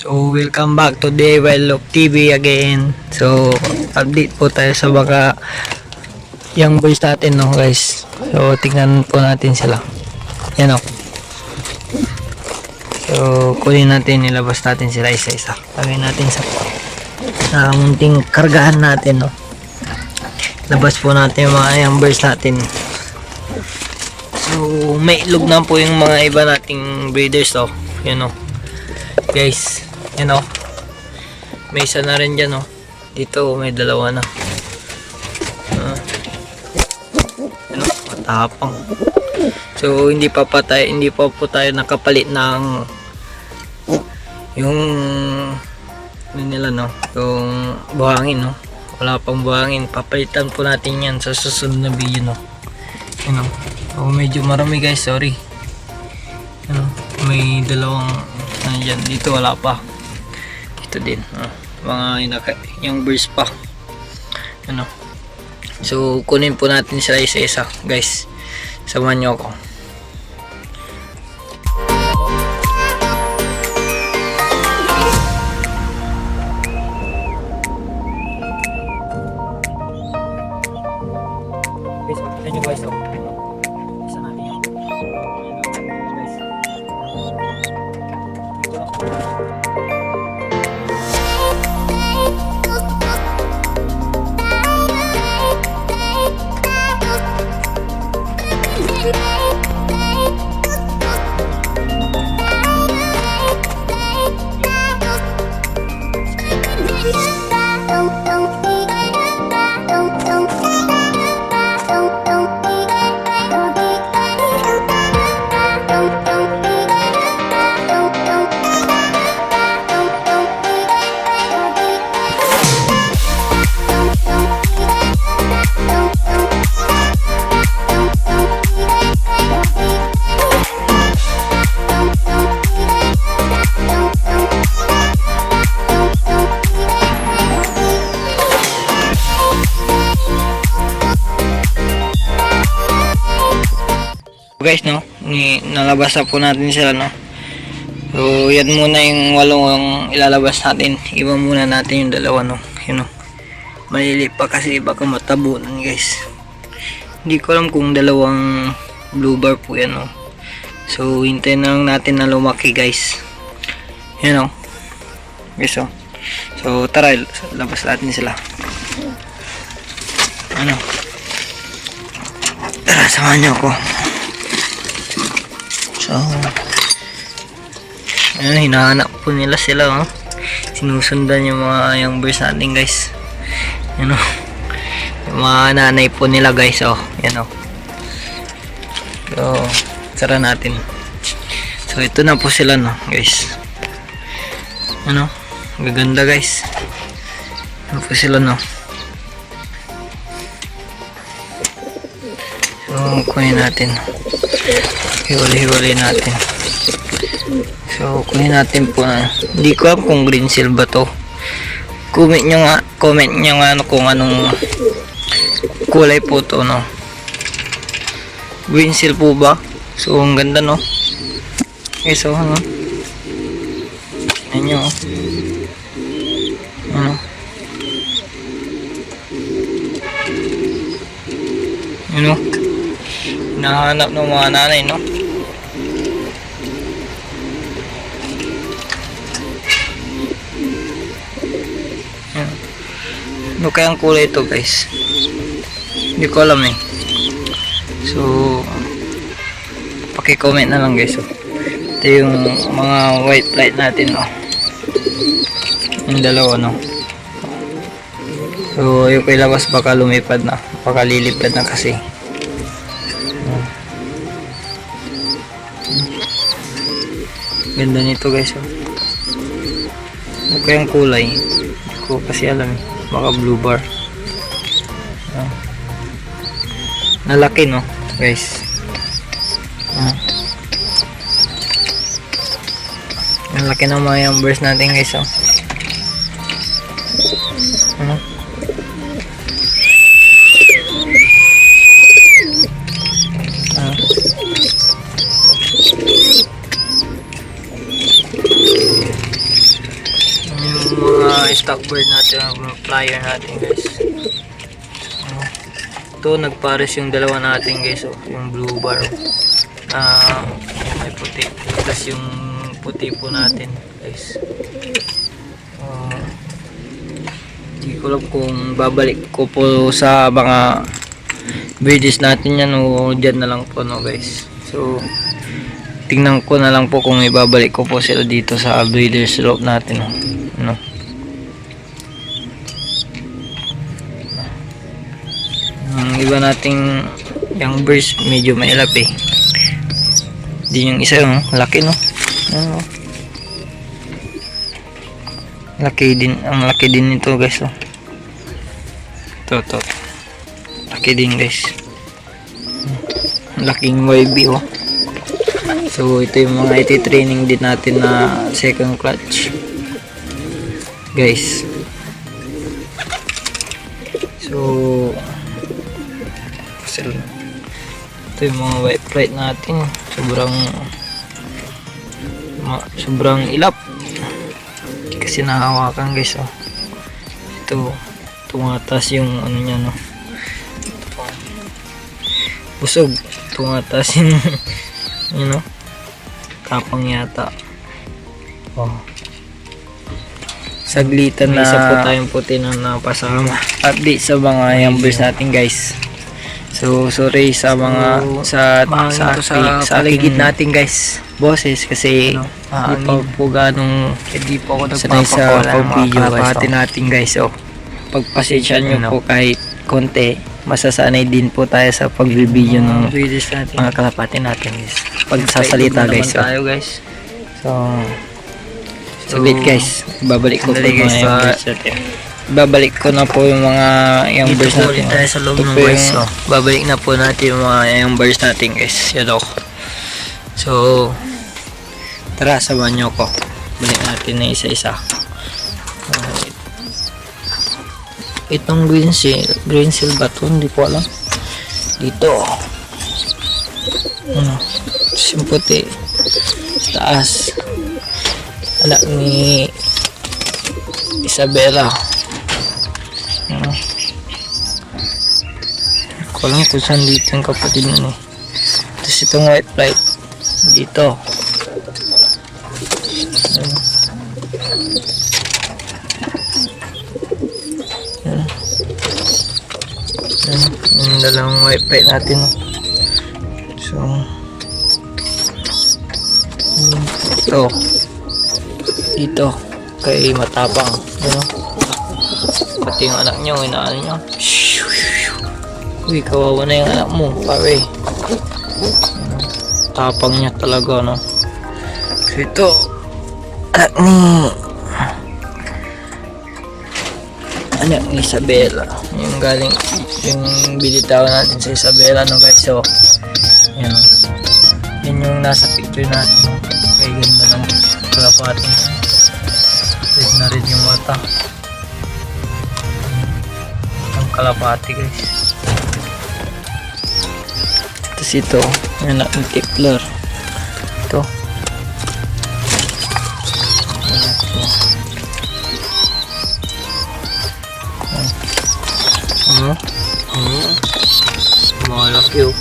So, welcome back to Develop TV again. So, update po tayo sa baka young boys natin, no guys. So, tingnan po natin sila. Yan o. So, kunin natin, nilabas natin sila isa-isa. Lagay natin sa munting kargahan natin, no. Labas po natin yung mga young boys natin. So, may itlog na po yung mga iba nating breeders, to. Yan o. Guys, yan o. May isa na rin dyan o. Dito may dalawa na. Yan o, matapang. So, hindi pa po tayo nakapalit ng yung ano nila, no, yung buhangin, no. Wala pang buhangin. Papalitan po natin yan sa susunod na video, no. Yan o. So, medyo marami guys, sorry. Yan o. May dalawang dyan. Dito wala pa. Dito din. Mga yung birds pa. Ano. So, kunin po natin sila isa-isa. Guys, samahan nyo ako. Guys, tignan nyo guys. Isa natin yan. Guys. Guys, no, nalabas na po natin sila, no. So, yan muna yung walong ilalabas natin. Iba muna natin yung dalawa, no. Yun, no. Maliliit pa kasi baka matabunan, guys. Hindi ko alam kung dalawang blue bar po yan, no. So, hintayin na lang natin na lumaki, guys. Yan, no. Guys, oh. So, tara, labas natin sila. Ano? Tara, samahan niyo ako. So, ayan, hinahanap po nila sila, oh. Sinusundan yung mga young birds natin, guys. Yan, oh. Yung mga nanay po nila, guys, oh. Yan, oh. So, tara natin. So, ito na po sila, no, guys. Ano, gaganda, guys. Ano po sila, no. So, kunin natin. Hiwalay natin. So, kunin natin po na. Hindi ko alam kung green seal ba to. Comment nyo nga ano, kung anong kulay po to, no. Green seal po ba? So, ang ganda, no. Okay, so, ano. Tignan nyo, oh. Ano. Ano. Hinahanap ng mga nanay, no. Ano kayang kulay ito, guys? Hindi ko alam, eh. So, paki-comment na lang, guys, oh. Ito yung mga white light natin, no. Yung dalawa, no. So, yung ilabas baka lumipad na. Baka lilipad na kasi. Ganda nito, guys, oh. Ano kayang kulay? Hindi ko kasi alam, eh. Baka blue bar. Nalaki, no, guys. Nalaki ng mga young birds natin, guys, oh. stock bird natin, ang flyer natin guys. Ito nagpares yung dalawa natin guys, yung blue bar may puti, plus yung puti po natin guys. Hindi ko alam kung babalik ko po sa mga videos natin yan o dyan na lang po no guys. So tingnan ko na lang po kung ibabalik ko po sila dito sa breeders rope natin no. Ang iba nating young birds medyo mailap eh. Di yung isa laki no. Laki din, ang laki din nito guys. Ito. Laki din guys. Laking YB So ito yung mga iti-training din natin na second clutch guys. So ito yung mga white flight natin, sobrang ilap kasi nahawakan guys. Ito tumataas yung ano niya no, busog, tumataas yung you know, tapang yata. Saglitan na isa po tayong puti na napasama. Update sa mga yumbers natin guys. So sorry sa mga sa aligid natin guys, boses, kasi hindi pa po ganong hindi po ako nagpapakawala sa pag-video natin guys. So pagpasensya nyo po kahit konti, masasanay din po tayo sa pag-video ng mga kalapati natin guys, pagsasalita guys. So saglit guys, babalik ko po mga yumbers natin. Babalik ko na po yung mga yumbers natin. Tayo sa loob ng guys. Babalik na po natin yung mga yumbers natin guys. So tara, samahan nyo ko. Balik natin na isa-isa. Itong green seal ba ito? Hindi ko alam. Dito. Simputi. Taas. Anak ni Isabela. Ko lang kung saan dito yung kapatid nun eh. Tapos itong white flight dito. Yung dalawang white flight natin. So ito dito kay matapang, pati yung anak nyo, inaano nyo. Uy, kawawa na yung anak mo, pare. Tapang niya talaga, no. So ito, anak ni Isabela, yung galing, yung binitawan natin sa Isabela, no guys. So yan, yan yung nasa picture natin, no? Kaya ganda ng kalapating. Red na rin yung mata. Ang kalapati guys. Tapos ito, anak ng tickler. Ito. Malaki oh.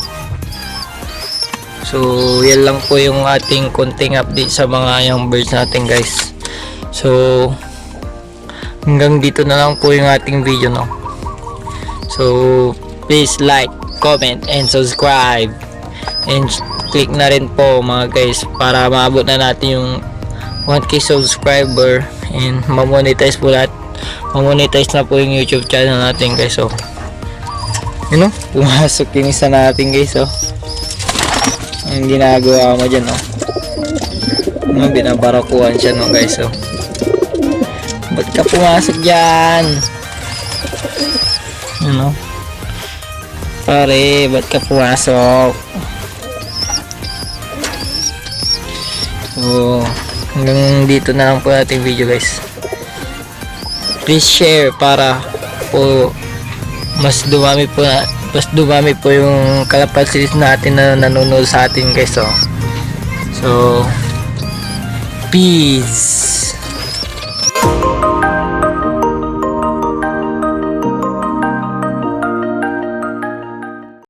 So yan lang po yung ating konting update sa mga young birds natin guys. So hanggang dito na lang po yung ating video, no. So please like, comment and subscribe, and click na rin po mga guys para maabot na natin yung 1k subscriber and mamonetize po lahat. Mamonetize na po yung YouTube channel natin guys. So yun, pumasok yung isa natin guys. So ang ginagawa mo dyan, binabarakuhan siya, no guys. So ba't ka pumasok dyan? Pare, ba't ka pumasok? So hanggang dito na lang po natin video guys. Please share para po mas dumami po yung kalapatid natin na nanonood sa atin guys. So peace.